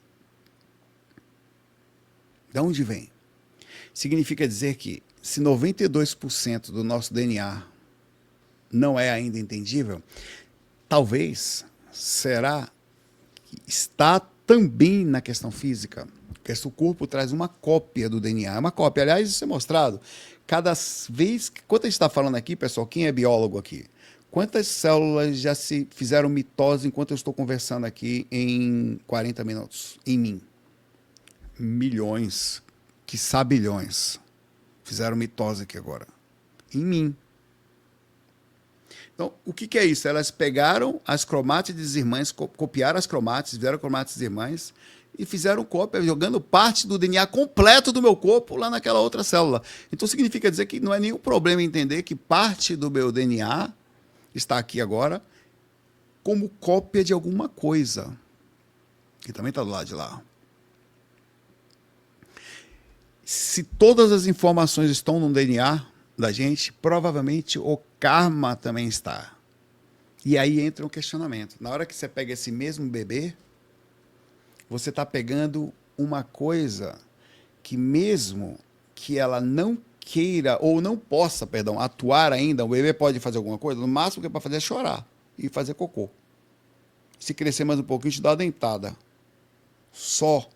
De onde vem? Significa dizer que se 92% do nosso DNA não é ainda entendível, talvez será que está também na questão física. Porque o corpo traz uma cópia do DNA. É uma cópia. Aliás, isso é mostrado. Cada vez... Quanto a gente está falando aqui, pessoal, quem é biólogo aqui? Quantas células já se fizeram mitose enquanto eu estou conversando aqui em 40 minutos? Em mim. Milhões. Quiçá bilhões. Fizeram mitose aqui agora. Em mim. Então, o que é isso? Elas pegaram as cromátides irmãs, copiaram as cromátides, fizeram cromátides irmãs e fizeram cópia, jogando parte do DNA completo do meu corpo lá naquela outra célula. Então, significa dizer que não é nenhum problema entender que parte do meu DNA está aqui agora como cópia de alguma coisa, que também está do lado de lá. Se todas as informações estão no DNA da gente, provavelmente o karma também está. E aí entra um questionamento. Na hora que você pega esse mesmo bebê, você está pegando uma coisa que mesmo que ela não queira ou não possa, perdão, atuar ainda, o bebê pode fazer alguma coisa, no máximo que é para fazer é chorar e fazer cocô. Se crescer mais um pouquinho, te dá uma dentada. Só.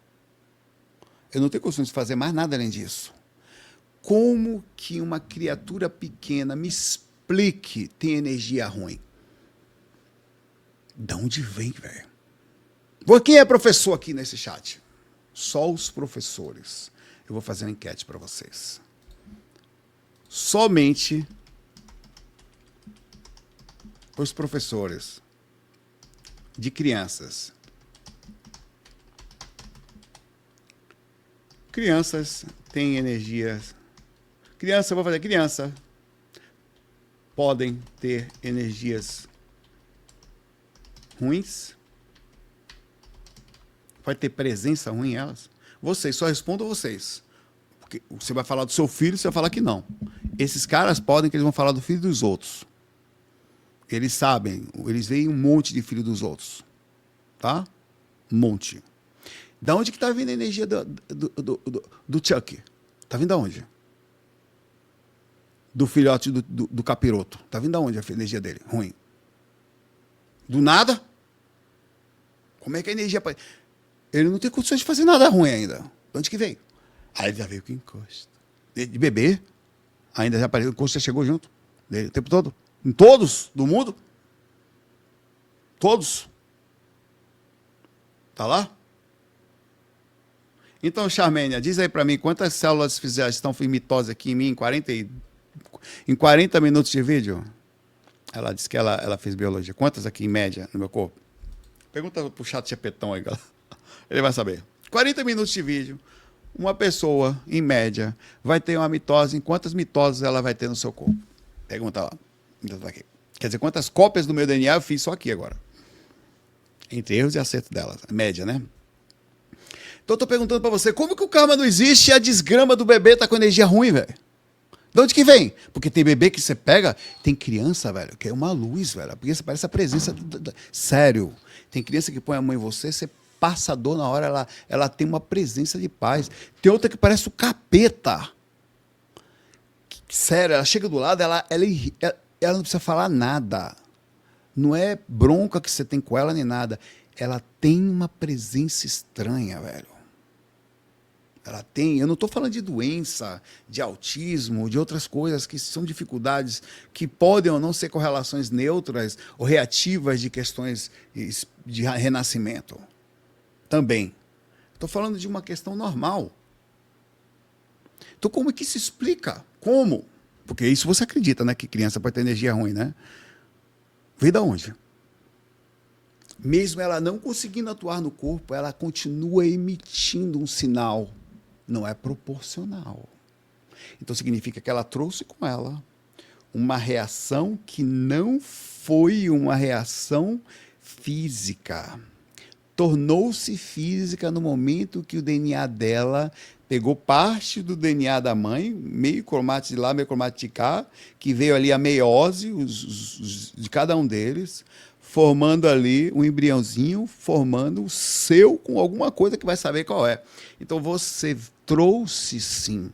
Eu não tenho costume de fazer mais nada além disso. Como que uma criatura pequena, me explique, tem energia ruim? De onde vem, velho? Quem é professor aqui nesse chat? Só os professores. Eu vou fazer uma enquete para vocês. Somente os professores de crianças. Crianças têm energias. Criança, eu vou fazer criança. Podem ter energias ruins? Vai ter presença ruim em elas? Vocês, só respondam vocês. Porque você vai falar do seu filho, você vai falar que não. Esses caras podem que eles vão falar do filho dos outros. Eles sabem, eles veem um monte de filho dos outros. Tá? Um monte. Da onde que está vindo a energia do Chuck? Está vindo da onde? Do filhote do capiroto. Está vindo da onde a energia dele? Ruim. Do nada? Como é que a energia... Ele não tem condições de fazer nada ruim ainda. De onde que veio? Aí ele já veio com encosto. De bebê, ainda já apareceu, o encosto já chegou junto dele o tempo todo. Em todos do mundo. Todos. Tá lá? Então, Charmênia, diz aí para mim, quantas células estão em mitose aqui em mim em 40 minutos de vídeo? Ela disse que ela fez biologia. Quantas aqui em média no meu corpo? Pergunta pro chat chapetão aí, galera. Ele vai saber. 40 minutos de vídeo, uma pessoa, em média, vai ter uma mitose. Em quantas mitoses ela vai ter no seu corpo? Pergunta lá. Quer dizer, quantas cópias do meu DNA eu fiz só aqui agora? Entre erros e acertos delas. Média, né? Então eu tô perguntando para você, como que o karma não existe e a desgrama do bebê tá com energia ruim, velho? De onde que vem? Porque tem bebê que você pega, tem criança, velho, que é uma luz, velho. Porque você parece a presença... Sério. Tem criança que põe a mão em você passa a dor na hora, ela tem uma presença de paz. Tem outra que parece o capeta. Sério, ela chega do lado, ela não precisa falar nada. Não é bronca que você tem com ela nem nada. Ela tem uma presença estranha, velho. Ela tem, eu não estou falando de doença, de autismo, de outras coisas que são dificuldades que podem ou não ser correlações neutras ou reativas de questões de renascimento. Também. Estou falando de uma questão normal. Então, como é que se explica? Como? Porque isso você acredita, né? Que criança pode ter energia ruim, né? Veio da onde? Mesmo ela não conseguindo atuar no corpo, ela continua emitindo um sinal. Não é proporcional. Então significa que ela trouxe com ela uma reação que não foi uma reação física. Tornou-se física no momento que o DNA dela pegou parte do DNA da mãe, meio cromático de lá, meio cromático de cá, que veio ali a meiose de cada um deles, formando ali um embriãozinho, formando o seu com alguma coisa que vai saber qual é. Então você trouxe, sim,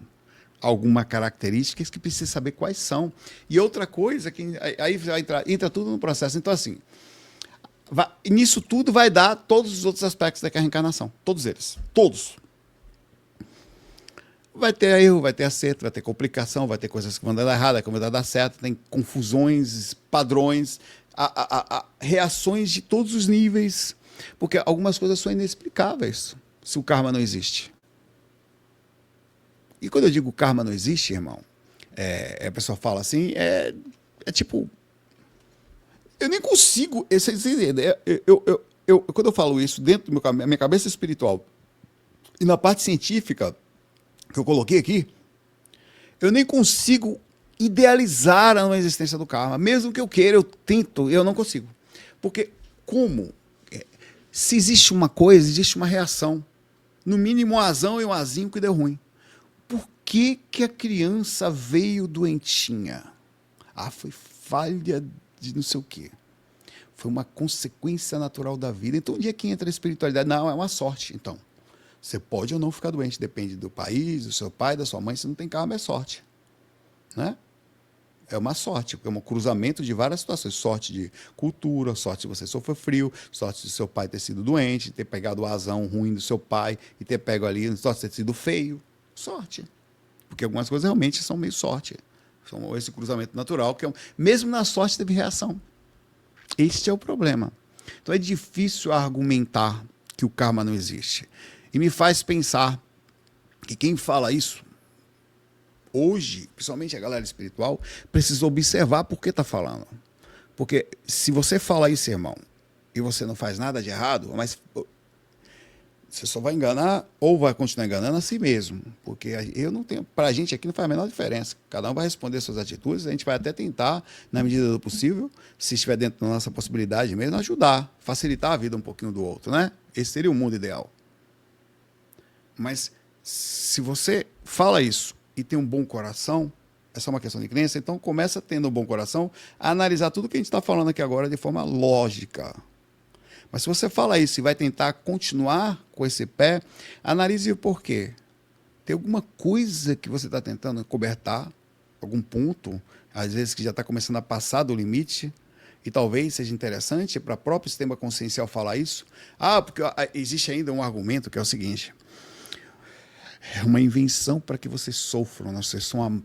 alguma características que precisa saber quais são. E outra coisa, que aí entra tudo no processo. Então, assim, nisso tudo vai dar todos os outros aspectos da reencarnação. Todos eles. Todos. Vai ter erro, vai ter acerto, vai ter complicação, vai ter coisas que vão dar errado, que vão dar certo, tem confusões, padrões, reações de todos os níveis, porque algumas coisas são inexplicáveis se o karma não existe. E quando eu digo karma não existe, irmão, a pessoa fala assim, tipo, eu nem consigo, quando eu falo isso dentro da minha cabeça espiritual e na parte científica que eu coloquei aqui, eu nem consigo idealizar a não existência do karma. Mesmo que eu queira, eu tento, eu não consigo. Porque como? Se existe uma coisa, existe uma reação. No mínimo um azão e um azinho que deu ruim. Por que a criança veio doentinha? Foi falha de não sei o quê. Foi uma consequência natural da vida. Então, onde é que entra a espiritualidade? Não, é uma sorte, então. Você pode ou não ficar doente, depende do país, do seu pai, da sua mãe. Se não tem karma, é sorte. Né? É uma sorte, é um cruzamento de várias situações. Sorte de cultura, sorte de você sofrer frio, sorte de seu pai ter sido doente, ter pegado o azão ruim do seu pai e ter pego ali, sorte de ter sido feio. Sorte. Porque algumas coisas realmente são meio sorte. São esse cruzamento natural, que mesmo na sorte teve reação. Este é o problema. Então é difícil argumentar que o karma não existe. E me faz pensar que quem fala isso, hoje, principalmente a galera espiritual, precisa observar por que está falando. Porque se você fala isso, irmão, e você não faz nada de errado, mas você só vai enganar ou vai continuar enganando a si mesmo. Porque eu não tenho, para a gente aqui não faz a menor diferença. Cada um vai responder suas atitudes, a gente vai até tentar, na medida do possível, se estiver dentro da nossa possibilidade mesmo, ajudar, facilitar a vida um pouquinho do outro, né? Esse seria o mundo ideal. Mas se você fala isso e tem um bom coração, é só uma questão de crença, então começa tendo um bom coração a analisar tudo que a gente está falando aqui agora de forma lógica. Mas se você fala isso e vai tentar continuar com esse pé, analise o porquê. Tem alguma coisa que você está tentando cobertar, algum ponto, às vezes que já está começando a passar do limite, e talvez seja interessante para o próprio sistema consciencial falar isso. Porque existe ainda um argumento que é o seguinte: é uma invenção para que vocês sofram, vocês são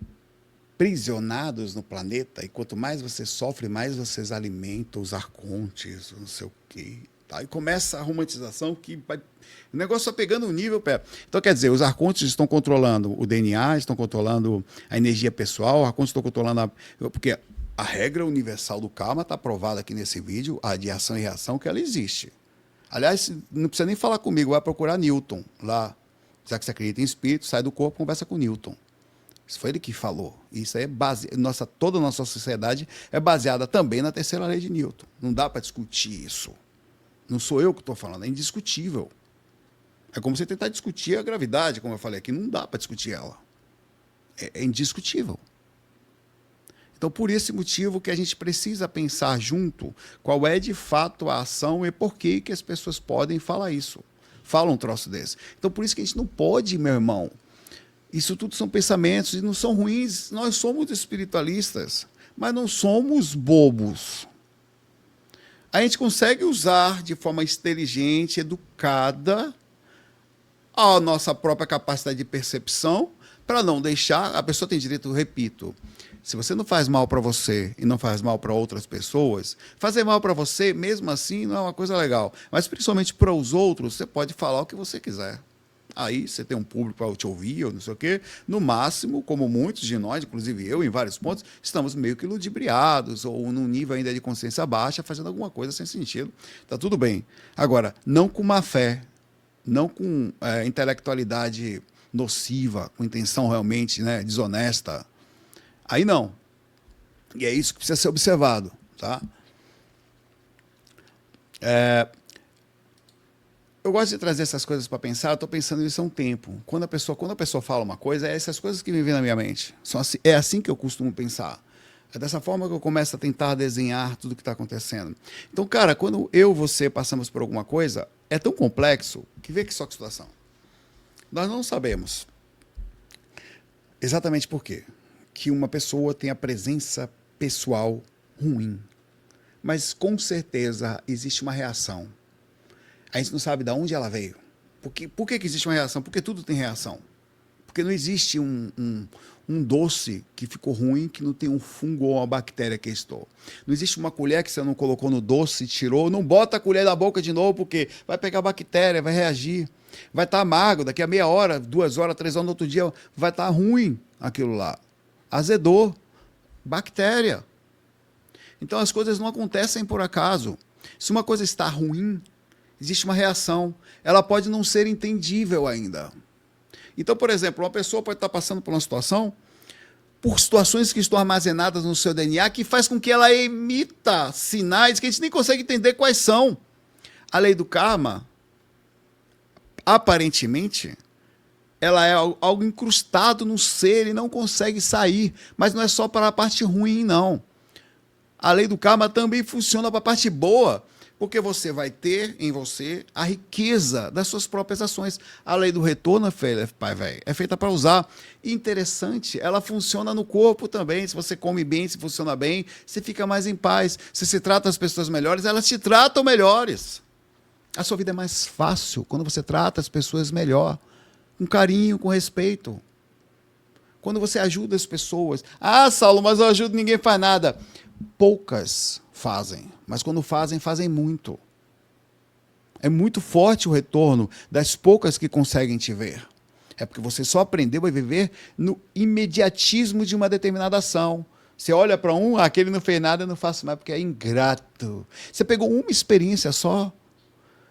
aprisionados no planeta, e quanto mais você sofre, mais vocês alimentam os arcontes, não sei o quê. Tá? E começa a romantização que vai... O negócio está pegando um nível... Então, quer dizer, os arcontes estão controlando o DNA, estão controlando a energia pessoal, os arcontes estão controlando porque a regra universal do karma está provada aqui nesse vídeo, a de ação e reação, que ela existe. Aliás, não precisa nem falar comigo, vai procurar Newton lá. Já que você acredita em espírito, sai do corpo, conversa com Newton. Isso foi ele que falou. Isso aí é toda a nossa sociedade é baseada também na terceira lei de Newton. Não dá para discutir isso. Não sou eu que estou falando, é indiscutível. É como você tentar discutir a gravidade, como eu falei aqui, não dá para discutir ela. É indiscutível. Então, por esse motivo que a gente precisa pensar junto qual é de fato a ação e por que as pessoas podem falar isso. Falam um troço desse. Então, por isso que a gente não pode, meu irmão. Isso tudo são pensamentos e não são ruins. Nós somos espiritualistas, mas não somos bobos. A gente consegue usar de forma inteligente, educada, a nossa própria capacidade de percepção para não deixar... A pessoa tem direito, repito, se você não faz mal para você e não faz mal para outras pessoas, fazer mal para você, mesmo assim, não é uma coisa legal. Mas, principalmente para os outros, você pode falar o que você quiser. Aí você tem um público para te ouvir, ou não sei o quê. No máximo, como muitos de nós, inclusive eu, em vários pontos, estamos meio que ludibriados, ou num nível ainda de consciência baixa, fazendo alguma coisa sem sentido. Tá tudo bem. Agora, não com má fé, não com intelectualidade nociva, com intenção realmente, né, desonesta. Aí não. E é isso que precisa ser observado. Tá? Eu gosto de trazer essas coisas para pensar, eu estou pensando nisso há um tempo. Quando a pessoa fala uma coisa, é essas coisas que me vêm na minha mente. É assim que eu costumo pensar. É dessa forma que eu começo a tentar desenhar tudo o que está acontecendo. Então, cara, quando eu e você passamos por alguma coisa, é tão complexo que vê que só que situação. Nós não sabemos exatamente por quê que uma pessoa tem a presença pessoal ruim. Mas, com certeza, existe uma reação. A gente não sabe de onde ela veio. Por que existe uma reação? Porque tudo tem reação. Porque não existe um doce que ficou ruim que não tem um fungo ou uma bactéria que estou. Não existe uma colher que você não colocou no doce, tirou, não bota a colher na boca de novo porque vai pegar bactéria, vai reagir. Vai estar amargo, daqui a meia hora, 2 horas, 3 horas, no outro dia vai estar ruim aquilo lá. Azedou. Bactéria. Então as coisas não acontecem por acaso. Se uma coisa está ruim, existe uma reação. Ela pode não ser entendível ainda. Então, por exemplo, uma pessoa pode estar passando por uma situação, por situações que estão armazenadas no seu DNA, que faz com que ela emita sinais que a gente nem consegue entender quais são. A lei do karma, aparentemente, ela é algo incrustado no ser e não consegue sair. Mas não é só para a parte ruim, não. A lei do karma também funciona para a parte boa. Porque você vai ter em você a riqueza das suas próprias ações. A lei do retorno, pai, velho, é feita para usar. E interessante, ela funciona no corpo também. Se você come bem, se funciona bem, você fica mais em paz. Se você trata as pessoas melhores, elas te tratam melhores. A sua vida é mais fácil quando você trata as pessoas melhor. Com carinho, com respeito. Quando você ajuda as pessoas. Ah, Saulo, mas eu ajudo, ninguém faz nada. Poucas fazem, mas quando fazem, fazem muito. É muito forte o retorno das poucas que conseguem te ver. É porque você só aprendeu a viver no imediatismo de uma determinada ação. Você olha para aquele não fez nada, eu não faço mais porque é ingrato. Você pegou uma experiência só.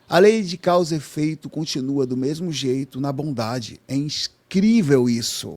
A lei de causa e efeito continua do mesmo jeito na bondade. É incrível isso.